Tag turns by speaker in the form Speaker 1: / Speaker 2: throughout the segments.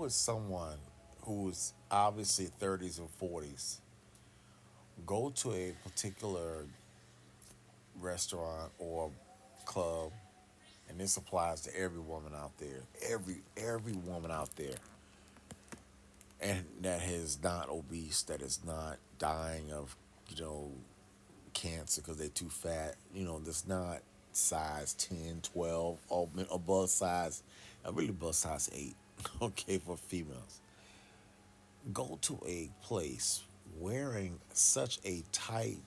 Speaker 1: would someone who's obviously 30s and 40s go to a particular restaurant or club, and this applies to every woman out there, every woman out there, and that is not obese, that is not dying of, you know, cancer because they're too fat, that's not size 10, 12, or above size, really above size 8, okay, for females. Go to a place wearing such a tight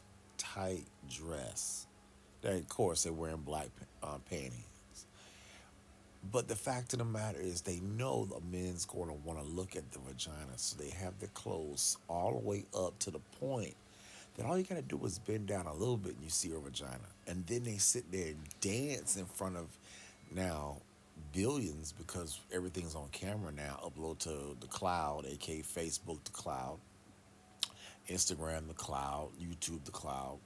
Speaker 1: dress that, of course, they're wearing black panties. But the fact of the matter is, they know a man's going to want to look at the vagina, so they have their clothes all the way up to the point that all you got to do is bend down a little bit and you see her vagina. And then they sit there and dance in front of, now, billions, because everything's on camera now, upload to the cloud, aka Facebook, the cloud, Instagram, the cloud, YouTube, the cloud,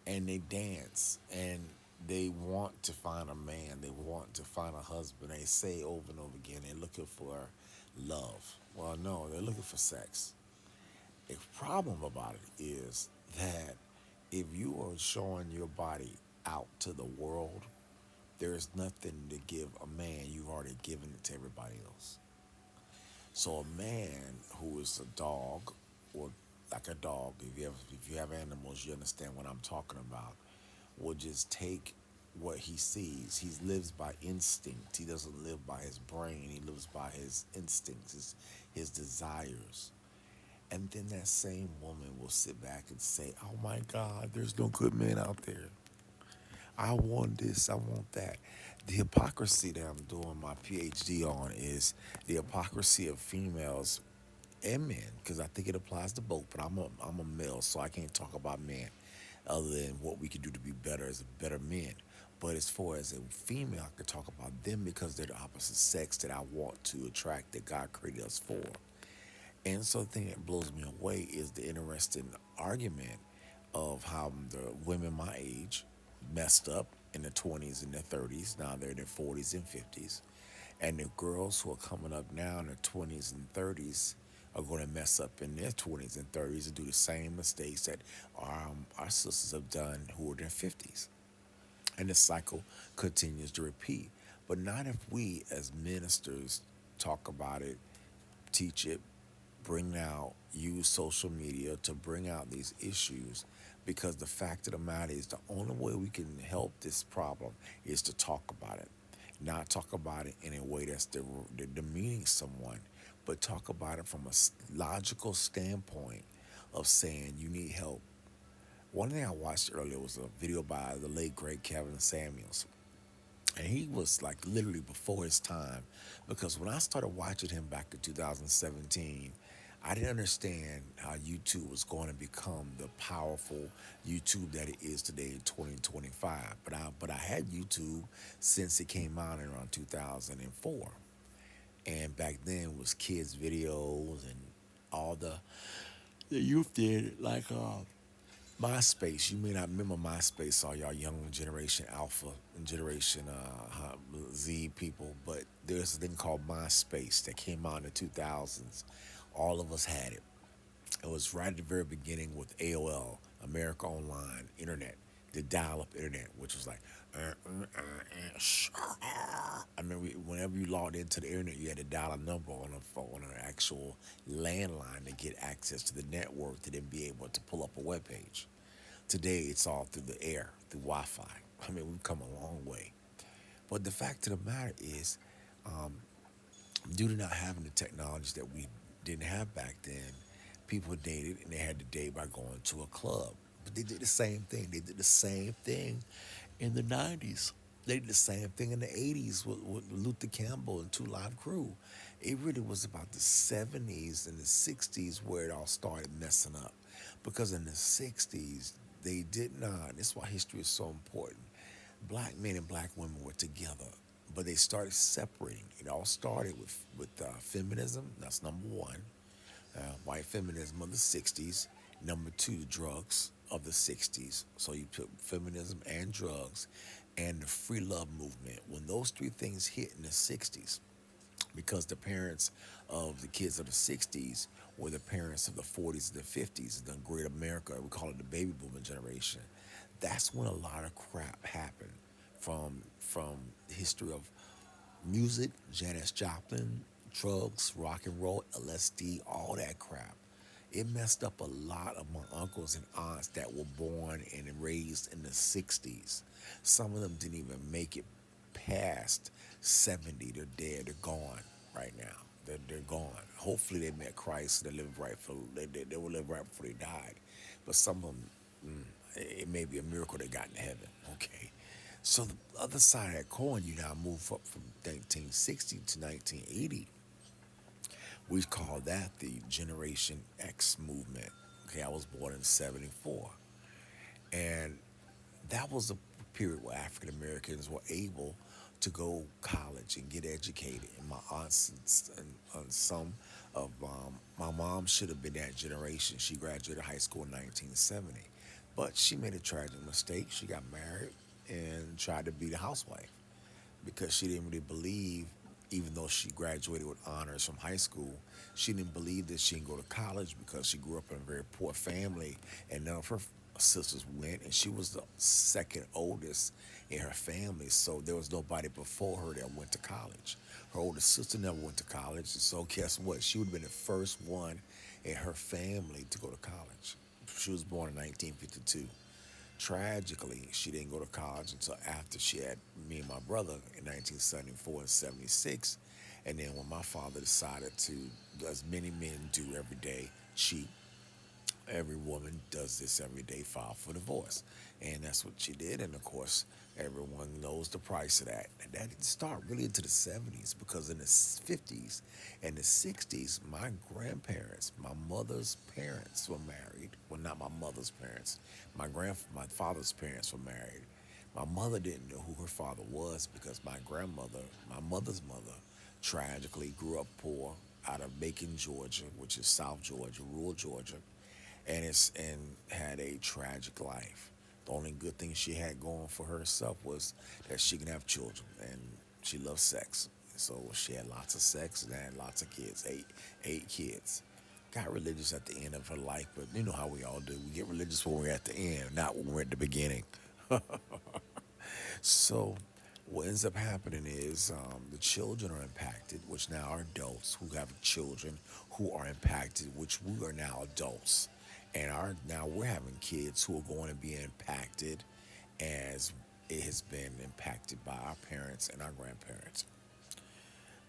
Speaker 1: and they dance and they want to find a man, they want to find a husband. They say over and over again they're looking for love. Well, no, they're looking for sex. The problem about it is that if you are showing your body out to the world, there is nothing to give a man. You've already given it to everybody else. So a man who is a dog, or like a dog, if you have animals, you understand what I'm talking about, will just take what he sees. He lives by instinct. He doesn't live by his brain. He lives by his instincts, his desires. And then that same woman will sit back and say, "Oh my God, there's no good men out there. I want this, I want that." The hypocrisy that I'm doing my PhD on is the hypocrisy of females and men, because I think it applies to both. But I'm a male, so I can't talk about men other than what we can do to be better as better men. But as far as a female, I could talk about them because they're the opposite sex that I want to attract, that God created us for. And so the thing that blows me away is the interesting argument of how the women my age messed up in their 20s and their 30s. Now they're in their 40s and 50s. And the girls who are coming up now in their 20s and 30s are going to mess up in their 20s and 30s and do the same mistakes that our sisters have done who are in their 50s. And the cycle continues to repeat. But not if we as ministers talk about it, teach it, bring out, use social media to bring out these issues, because the fact of the matter is the only way we can help this problem is to talk about it. Not talk about it in a way that's demeaning someone, but talk about it from a logical standpoint of saying you need help. One thing I watched earlier was a video by the late great Kevin Samuels, and he was like literally before his time, because when I started watching him back in 2017, I didn't understand how YouTube was going to become the powerful YouTube that it is today in 2025. But I had YouTube since it came out in around 2004, and back then it was kids videos and all the youth did, like MySpace. You may not remember MySpace, all y'all young generation Alpha and generation Z people, but there's a thing called MySpace that came out in the 2000s. All of us had it. It was right at the very beginning with AOL, America Online, Internet, the dial-up internet, which was like, I remember whenever you logged into the internet, you had to dial a number on a phone, on an actual landline to get access to the network to then be able to pull up a web page. Today, it's all through the air, through Wi-Fi. I mean, we've come a long way. But the fact of the matter is, due to not having the technology that we didn't have back then, people dated and they had to date by going to a club. But they did the same thing. They did the same thing in the 90s. They did the same thing in the 80s with Luther Campbell and Two Live Crew. It really was about the 70s and the 60s where it all started messing up. Because in the 60s, they did not, and this is why history is so important. Black men and black women were together, but they started separating. It all started with feminism. That's number one. White feminism of the 60s. Number two, drugs of the 60s. So you put feminism and drugs and the free love movement. When those three things hit in the 60s, because the parents of the kids of the 60s were the parents of the 40s and the 50s, the great America, we call it the baby boomer generation. That's when a lot of crap happened from the history of music, Janis Joplin, drugs, rock and roll, LSD, all that crap. It messed up a lot of my uncles and aunts that were born and raised in the 60s. Some of them didn't even make it past 70. They're dead. They're gone right now. They're gone. Hopefully they met Christ. They lived right for they will live right before they died. But some of them, it may be a miracle they got in heaven. Okay. So the other side of that coin, you now move up from 1960 to 1980. We call that the Generation X movement. Okay, I was born in 74. And that was a period where African Americans were able to go college and get educated. And my aunts and some of my mom should have been that generation. She graduated high school in 1970. But she made a tragic mistake. She got married and tried to be the housewife because she didn't really believe, even though she graduated with honors from high school, she didn't believe that she can go to college because she grew up in a very poor family and none of her sisters went, and she was the second oldest in her family, so there was nobody before her that went to college. Her older sister never went to college, so guess what? She would have been the first one in her family to go to college. She was born in 1952. Tragically, she didn't go to college until after she had me and my brother in 1974 and 76. And then when my father decided to, as many men do every day, cheat, every woman does this every day, file for divorce. And that's what she did. And of course, everyone knows the price of that. And that didn't start really into the 70s because in the 50s and the 60s, my grandparents, my mother's parents were married. Well, not my mother's parents. My father's parents were married. My mother didn't know who her father was because my grandmother, my mother's mother, tragically grew up poor out of Macon, Georgia, which is South Georgia, rural Georgia, and had a tragic life. The only good thing she had going for herself was that she can have children, and she loved sex. So she had lots of sex and had lots of kids, eight kids. Got religious at the end of her life, but you know how we all do. We get religious when we're at the end, not when we're at the beginning. So, what ends up happening is the children are impacted, which now are adults who have children who are impacted, which we are now adults, and our now we're having kids who are going to be impacted as it has been impacted by our parents and our grandparents.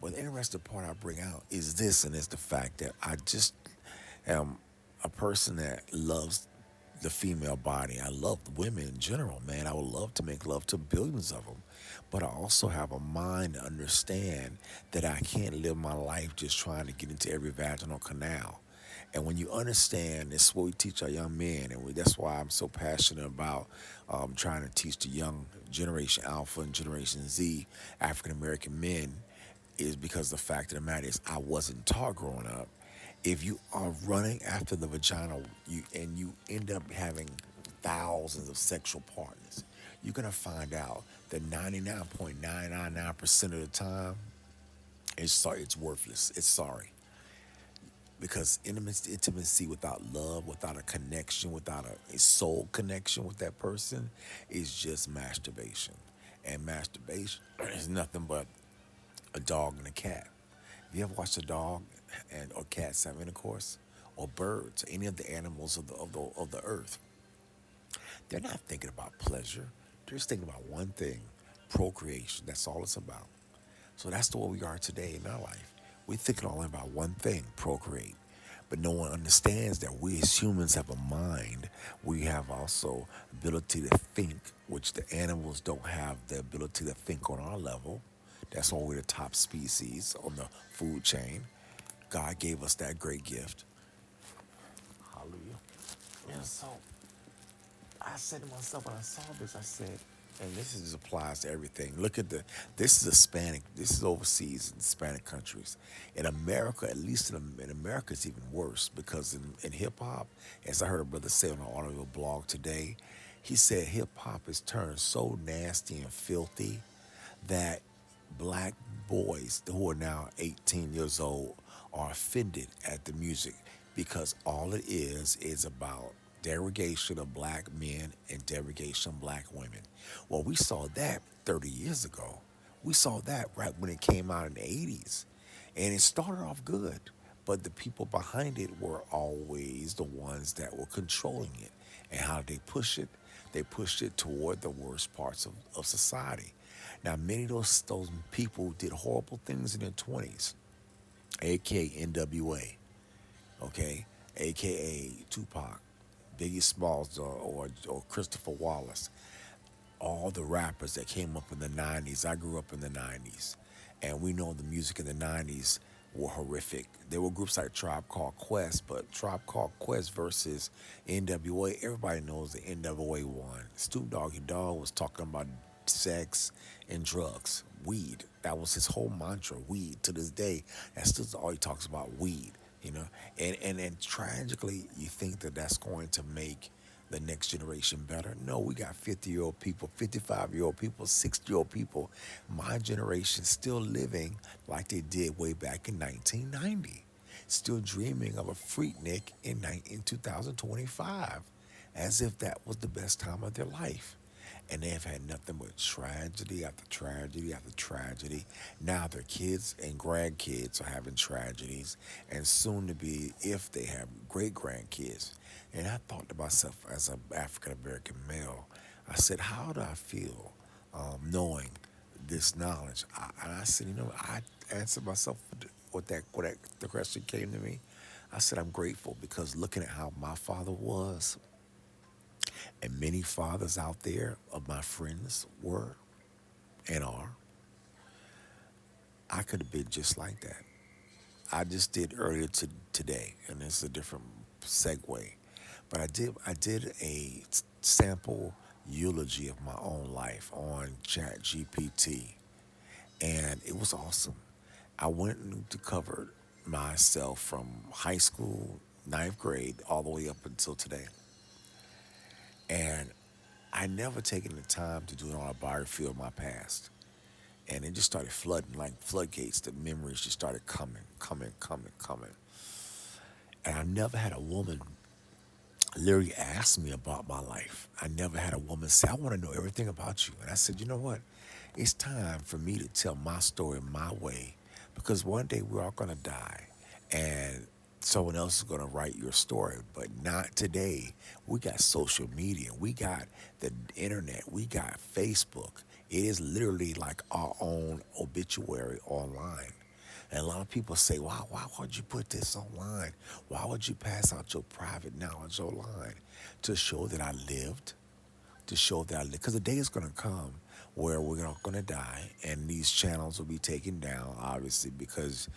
Speaker 1: But the interesting part I bring out is this, and it's the fact that I just am a person that loves the female body. I love women in general, man. I would love to make love to billions of them. But I also have a mind to understand that I can't live my life just trying to get into every vaginal canal. And when you understand, this is what we teach our young men, and that's why I'm so passionate about trying to teach the young Generation Alpha and Generation Z African American men, is because the fact of the matter is I wasn't taught growing up. If you are running after the vagina and you end up having thousands of sexual partners, you're gonna find out that 99.999% of the time it's worthless. It's sorry. Because intimacy without love, without a connection, without a soul connection with that person is just masturbation. And masturbation is nothing but a dog and a cat. Have you ever watched a dog and or cats have intercourse, or birds, or any of the animals of the earth? They're not thinking about pleasure. They're just thinking about one thing: procreation. That's all it's about. So that's the way we are today in our life. We're thinking only about one thing: procreate. But no one understands that we as humans have a mind. We have also ability to think, which the animals don't have the ability to think on our level. That's why we're the top species on the food chain. God gave us that great gift. Hallelujah. And so I said to myself when I saw this, I said, and this is, applies to everything. Look at this is Hispanic, this is overseas in Hispanic countries. In America, at least in America, it's even worse because in hip hop, as I heard a brother say on an audio blog today, he said hip hop has turned so nasty and filthy that black boys who are now 18 years old are offended at the music because all it is about derogation of black men and derogation of black women. Well, we saw that 30 years ago. We saw that right when it came out in the 80s. And it started off good, but the people behind it were always the ones that were controlling it. And how did they push it? They pushed it toward the worst parts of society. Now, many of those people did horrible things in their 20s, aka NWA, okay, aka Tupac, Biggie Smalls, or Christopher Wallace, all the rappers that came up in the 90s. I grew up in the 90s, and we know the music in the 90s were horrific. There were groups like Tribe Called Quest, but Tribe Called Quest versus NWA, everybody knows the NWA won. Snoop Doggy Dogg was talking about sex and drugs, weed. That was his whole mantra, weed. To this day, that's still all he talks about, weed, you know? And tragically, you think that that's going to make the next generation better. No, we got 50-year-old people, 55-year-old people, 60-year-old people, my generation still living like they did way back in 1990, still dreaming of a Freaknik in 2025, as if that was the best time of their life. And they have had nothing but tragedy after tragedy after tragedy. Now their kids and grandkids are having tragedies, and soon to be, if they have great grandkids. And I thought to myself, as an African American male, I said, how do I feel knowing this knowledge? And I said, I answered myself what the question came to me. I said, I'm grateful because looking at how my father was, and many fathers out there of my friends were and are, I could have been just like that. I just did earlier today, and this is a different segue, but I did a sample eulogy of my own life on Chat GPT, and it was awesome. I went and covered myself from high school, ninth grade, all the way up until today. And I never taken the time to do an autobiography of my past. And it just started flooding like floodgates. The memories just started coming, coming, coming, coming. And I never had a woman literally ask me about my life. I never had a woman say, I want to know everything about you. And I said, you know what? It's time for me to tell my story my way because one day we're all going to die. And someone else is going to write your story, but not today. We got social media, we got the internet, we got Facebook. It is literally like our own obituary online. And a lot of people say, wow, why would you put this online? Why would you pass out your private knowledge online? To show that I lived, to show that I lived. Because the day is going to come where we're not going to die and these channels will be taken down, obviously, because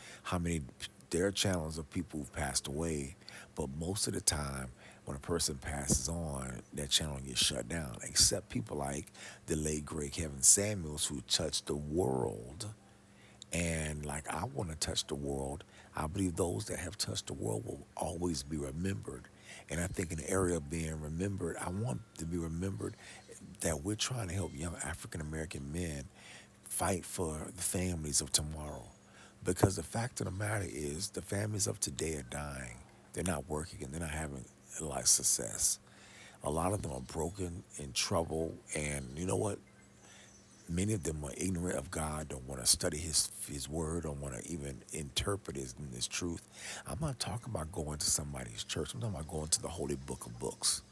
Speaker 1: there are channels of people who've passed away, but most of the time, when a person passes on, that channel gets shut down, except people like the late great Kevin Samuels, who touched the world. And like I want to touch the world, I believe those that have touched the world will always be remembered. And I think in the area of being remembered, I want to be remembered that we're trying to help young African American men fight for the families of tomorrow. Because the fact of the matter is, the families of today are dying. They're not working and they're not having a lot of success. A lot of them are broken, in trouble, and you know what? Many of them are ignorant of God, don't want to study His word, don't want to even interpret His truth. I'm not talking about going to somebody's church. I'm talking about going to the Holy Book of Books.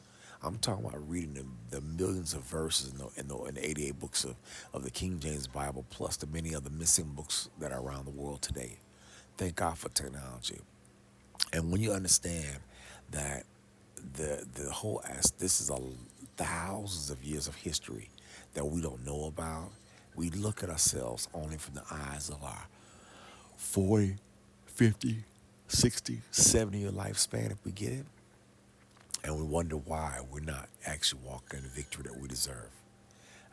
Speaker 1: I'm talking about reading the millions of verses in the 88 books of the King James Bible, plus the many other missing books that are around the world today. Thank God for technology. And when you understand that the whole as this is a thousands of years of history that we don't know about, we look at ourselves only from the eyes of our 40, 50, 60, 70-year lifespan if we get it, and we wonder why we're not actually walking in the victory that we deserve.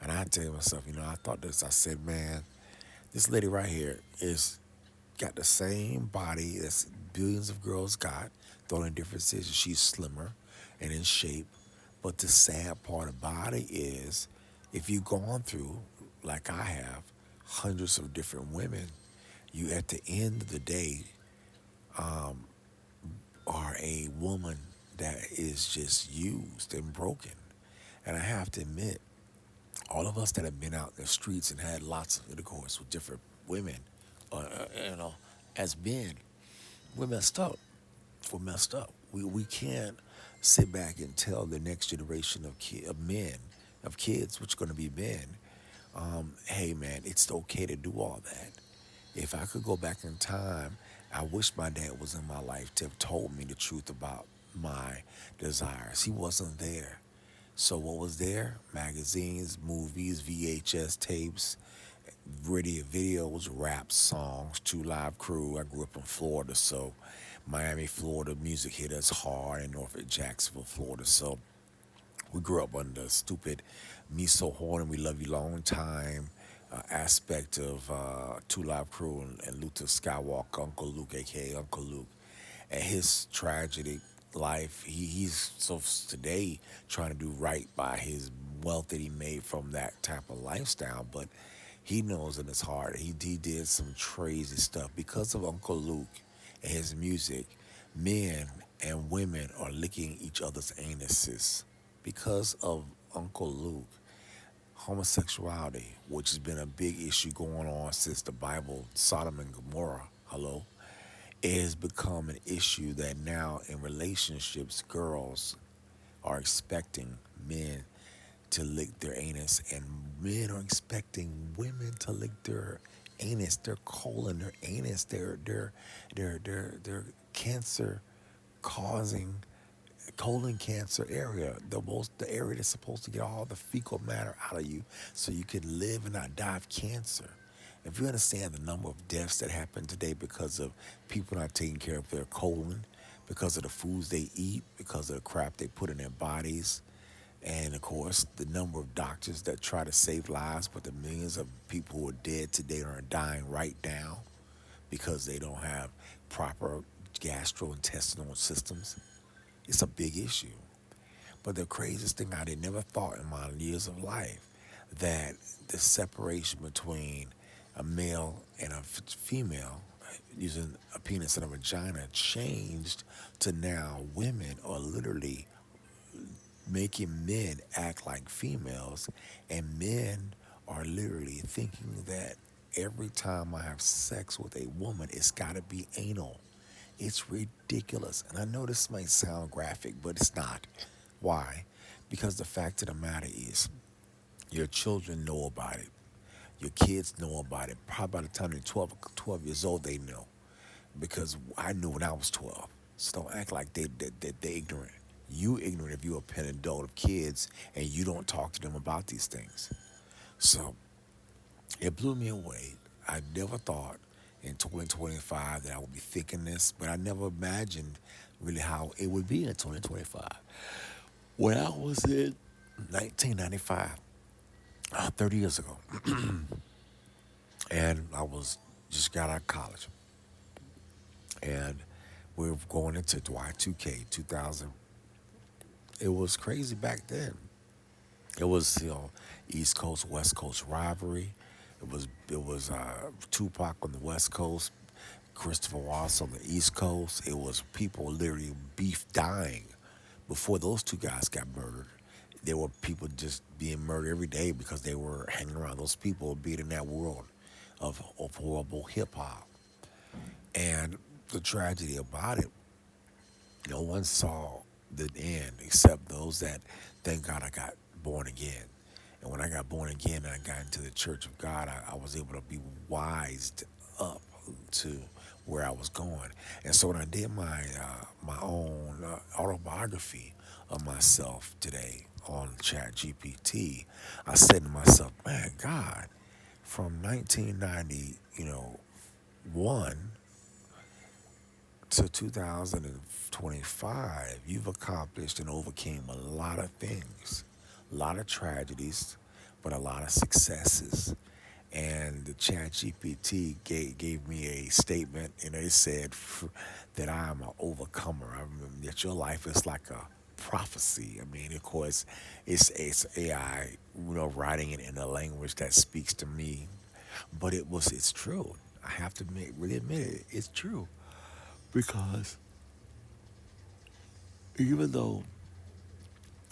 Speaker 1: And I tell myself, I thought this, I said, man, this lady right here is got the same body that billions of girls got. The only difference is she's slimmer and in shape. But the sad part about it is, if you've gone through, like I have, hundreds of different women, you at the end of the day are a woman that is just used and broken. And I have to admit, all of us that have been out in the streets and had lots of intercourse with different women, you know, as men, we're messed up. We're messed up. We can't sit back and tell the next generation of men, of kids, which are going to be men, hey man, it's okay to do all that. If I could go back in time, I wish my dad was in my life to have told me the truth about my desires. He wasn't there. So what was there? Magazines, movies, VHS tapes, radio videos, rap songs, Two Live Crew. I grew up in Florida, so Miami, Florida, music hit us hard in Norfolk, Jacksonville, Florida. So we grew up under the stupid "Me So Horny, We Love You Long Time" aspect of Two Live Crew and Luther Skywalker, Uncle Luke, aka Uncle Luke, and his tragedy life. He's so today trying to do right by his wealth that he made from that type of lifestyle, but he knows in his heart he did some crazy stuff because of Uncle Luke and his music. Men and women are licking each other's anuses because of Uncle Luke. Homosexuality, which has been a big issue going on since the Bible, Sodom and Gomorrah, hello, it has become an issue that now in relationships, girls are expecting men to lick their anus, and men are expecting women to lick their anus, their colon, their anus, their cancer causing colon cancer area, the area that's supposed to get all the fecal matter out of you so you can live and not die of cancer. If you understand the number of deaths that happen today because of people not taking care of their colon, because of the foods they eat, because of the crap they put in their bodies, and of course the number of doctors that try to save lives, but the millions of people who are dead today are dying right now because they don't have proper gastrointestinal systems. It's a big issue. But the craziest thing I did never thought in my years of life that the separation between a male and a female using a penis and a vagina changed to now women are literally making men act like females, and men are literally thinking that every time I have sex with a woman, it's got to be anal. It's ridiculous. And I know this might sound graphic, but it's not. Why? Because the fact of the matter is, your children know about it. Your kids know about it. Probably by the time they're 12 years old, they know. Because I knew when I was 12. So don't act like they're ignorant. You ignorant if you're a pen adult of kids and you don't talk to them about these things. So it blew me away. I never thought in 2025 that I would be thinking this, but I never imagined really how it would be in 2025. When I was in 1995, 30 years ago, and I was just got out of college, and we were going into Y2K 2000. It was crazy back then. It was East Coast West Coast rivalry. It was Tupac on the West Coast, Christopher Wallace on the East Coast. It was people literally beef dying before those two guys got murdered. There were people just being murdered every day because they were hanging around those people, being in that world of horrible hip hop. And the tragedy about it, no one saw the end except those that, thank God, I got born again. And when I got born again and I got into the Church of God, I was able to be wised up to where I was going. And so when I did my own autobiography of myself today on Chat GPT, I said to myself, man, God, from 1990, one to 2025, you've accomplished and overcame a lot of things, a lot of tragedies, but a lot of successes. And the Chat GPT gave me a statement, and it said that I am an overcomer. I remember that your life is like a prophecy. I mean, of course, it's AI, writing it in a language that speaks to me, But it's true. I have to really admit it. It's true because even though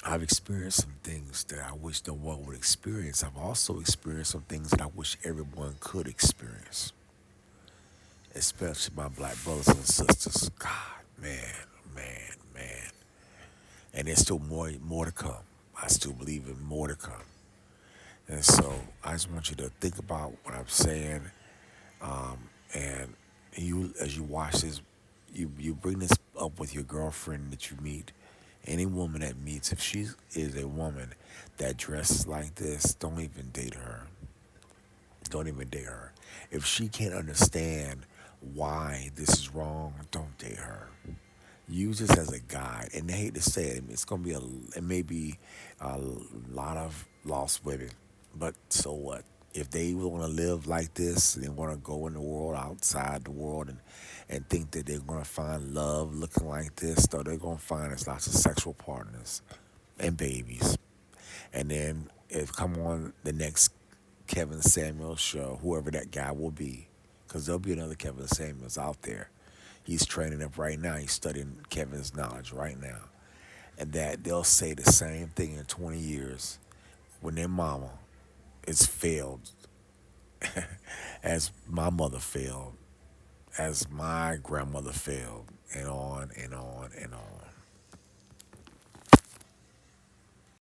Speaker 1: I've experienced some things that I wish no one would experience, I've also experienced some things that I wish everyone could experience, especially my black brothers and sisters. God, man. And there's still more to come. I still believe in more to come. And so I just want you to think about what I'm saying. And you, as you watch this, you bring this up with your girlfriend that you meet. Any woman that meets, if she is a woman that dresses like this, don't even date her. Don't even date her. If she can't understand why this is wrong, don't date her. Use this as a guide. And I hate to say it, it's gonna be it may be a lot of lost women, but so what? If they want to live like this, and they want to go in the world, outside the world, and think that they're gonna find love looking like this, though they're gonna find us lots of sexual partners and babies. And then if come on the next Kevin Samuels show, whoever that guy will be, because there'll be another Kevin Samuels out there. He's training up right now. He's studying Kevin's knowledge right now. And that they'll say the same thing in 20 years when their mama is failed as my mother failed, as my grandmother failed, and on and on and on.